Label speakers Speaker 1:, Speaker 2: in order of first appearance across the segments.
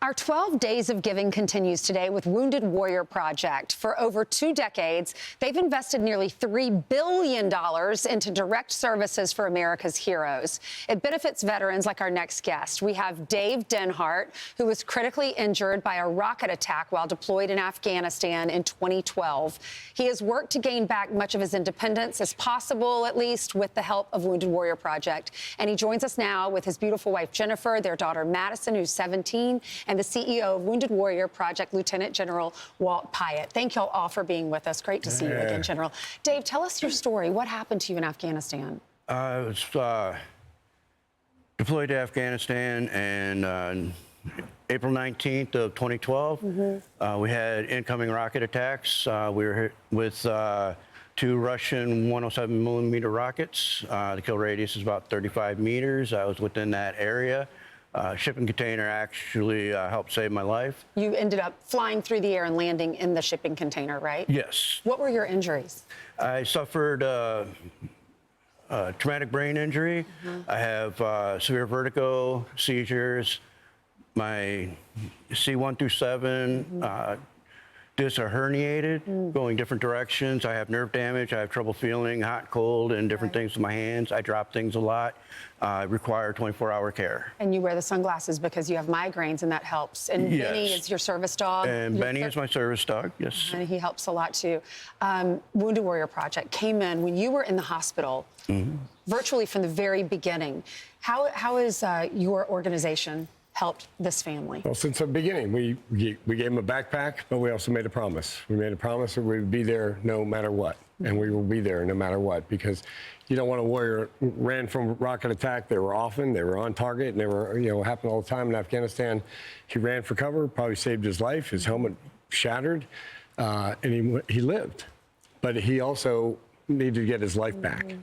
Speaker 1: Our 12 Days of Giving continues today with Wounded Warrior Project. For over 2 decades, they've invested nearly $3 billion into direct services for America's heroes. It benefits veterans like our next guest. We have Dave Denhart, who was critically injured by a rocket attack while deployed in Afghanistan in 2012. He has worked to gain back much of his independence as possible, at least with the help of Wounded Warrior Project. And he joins us now with his beautiful wife, Jennifer, their daughter, Madison, who's 17, and the CEO of Wounded Warrior Project, Lieutenant General Walt Pyatt. Thank y'all all for being with us. Great to see you again, General. Dave, tell us your story. What happened to you in Afghanistan?
Speaker 2: I was deployed to Afghanistan and April 19th of 2012. We had incoming rocket attacks. We were hit with 2 Russian 107-millimeter rockets. The kill radius is about 35 meters. I was within that area. Shipping container actually helped save my life.
Speaker 1: You ended up flying through the air and landing in the shipping container, right?
Speaker 2: Yes.
Speaker 1: What were your injuries?
Speaker 2: I suffered traumatic brain injury. I have severe vertigo, seizures. My C1 through 7 discs are herniated, going different directions. I have nerve damage. I have trouble feeling hot, cold, and different things with my hands. I drop things a lot. I require 24-hour care. And
Speaker 1: you wear the sunglasses because you have migraines, and that helps. And
Speaker 2: yes.
Speaker 1: Benny is your service dog?
Speaker 2: And Benny is my service dog, yes.
Speaker 1: And he helps a lot, too. Wounded Warrior Project came in when you were in the hospital, virtually from the very beginning. How is your organization helped this family?
Speaker 3: Well, since the beginning, we gave him a backpack, but we also made a promise. We made a promise that we would be there no matter what, and we will be there no matter what, because you don't want a warrior ran from a rocket attack. They were on target, and they were, happened all the time in Afghanistan. He ran for cover, probably saved his life. His helmet shattered, and he lived. But he also needed to get his life back.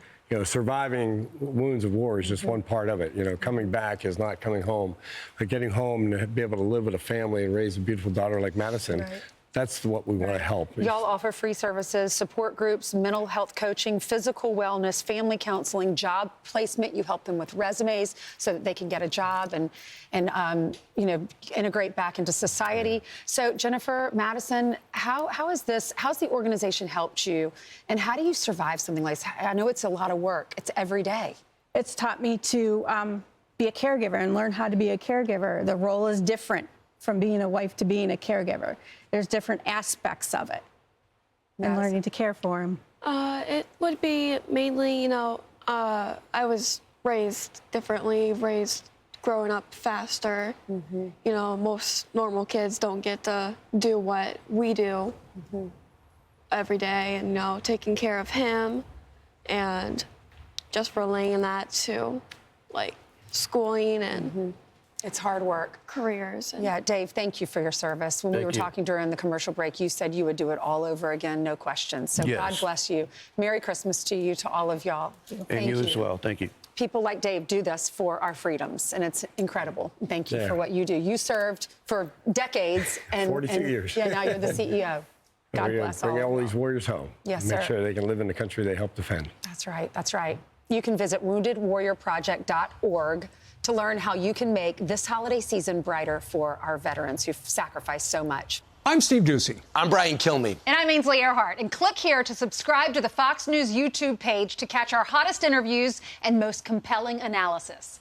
Speaker 3: Surviving wounds of war is just one part of it. Coming back is not coming home. But getting home and to be able to live with a family and raise a beautiful daughter like Madison, that's what we want to help.
Speaker 1: Y'all offer free services, support groups, mental health coaching, physical wellness, family counseling, job placement. You help them with resumes so that they can get a job and integrate back into society. So, Jennifer, Madison, how's the organization helped you, and how do you survive something like this? I know it's a lot of work. It's every day.
Speaker 4: It's taught me to be a caregiver and learn how to be a caregiver. The role is different from being a wife to being a caregiver. There's different aspects of it, and learning to care for him.
Speaker 5: It would be mainly, I was raised differently, growing up faster. Most normal kids don't get to do what we do every day, and, taking care of him and just relaying that to, schooling and
Speaker 1: it's hard work.
Speaker 5: Careers.
Speaker 1: Yeah, Dave, thank you for your service. When we were talking during the commercial break, you said you would do it all over again, no questions. So God bless you. Merry Christmas to you, to all of y'all.
Speaker 2: And you as well. Thank you.
Speaker 1: People like Dave do this for our freedoms, and it's incredible. Thank you for what you do. You served for decades.
Speaker 3: 42 years.
Speaker 1: Yeah, now you're the CEO. God bless all.
Speaker 3: Bring all these warriors home.
Speaker 1: Yes,
Speaker 3: Make sure they can live in the country they help defend.
Speaker 1: That's right. That's right. You can visit woundedwarriorproject.org to learn how you can make this holiday season brighter for our veterans who've sacrificed so much.
Speaker 6: I'm Steve Doocy.
Speaker 7: I'm Brian Kilmeade.
Speaker 1: And I'm Ainsley Earhart. And click here to subscribe to the Fox News YouTube page to catch our hottest interviews and most compelling analysis.